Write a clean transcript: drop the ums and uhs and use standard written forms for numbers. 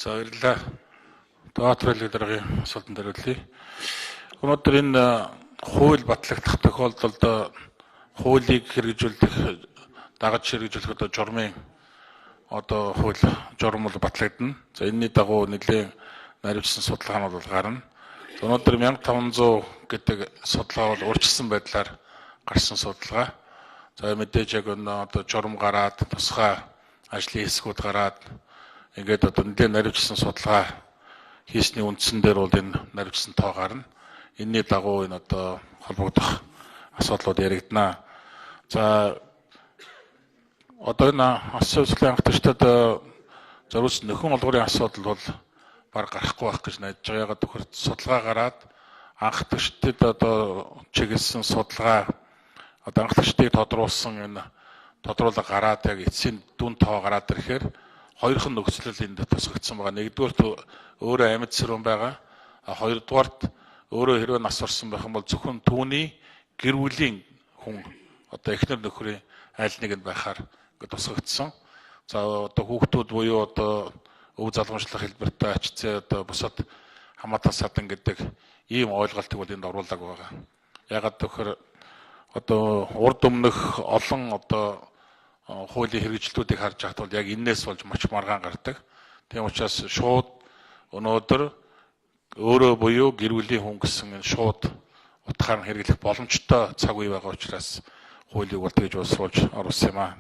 За баярлалаа. Доотор лидерийн асуултанд хариулъя. Өнөөдөр энэ хууль батлагдах тохиолдолд хуулийг хэрэгжүүлэх дагаж хэрэгжүүлэх журмын хууль журам бол батлагдана. За энэний дагуу нэлийн наривчсан судалгаа нь бол гарна. Өнөөдөр 1500 гэдэг судалгаа бол урьдчилсан байдлаар гарсан судалгаа. За мэдээж яг журам гараад тусгай ажлын хэсгүүд гараад ингээд нэлийн наривчсан судалгаа хийсний үндсэн дээр бол энэ наривчсан тоо гарна. Энэний дагуу энэ холбогдох асуудлууд яригдана. За энэ асуулын анхдагчдад зориулсан нөхөн олгорын асуудал бол баг гарахгүй байх гэж найдаж байгаа. Ягаад гэвэл судалгаа гараад анхдагчдад чиглэсэн судалгаа анхдагчдыг тодруулсан энэ тодруулга гараад яг эцсийн дүн тоо гараад ирэхээр хоёрхан нөхцөл энд тусгагдсан байгаа. Нэгдүгээрт өөрөө амьд сэрүүн байгаа. Хоёрдугаарт өөрөө хэрвээ нас орсон байх юм бол зөвхөн түүний гэр бүлийн хүн эхнэр нөхрийн аль нэгэнд байхаар ингээд тусгагдсан. За хүүхдүүд буюу өв залгамжлах хэлбэртэй HC бусад хамаатан садан гэдэг ийм ойлголтыг бол энд оруулаг байгаа. Ягаад гэвэл урд өмнөх олон хуулийн хэрэгжилтүүдийг харж байхад бол яг энээс болж маш маргаан гардаг. Тийм учраас шууд өнөөдөр өөрөө буюу гэр бүлийн хүн гэсэн энэ шууд утгаар нь хэрэглэх боломжтой цаг үе байгаа учраас хуулийг бол тэгж уусруулж оруулсан юм аа.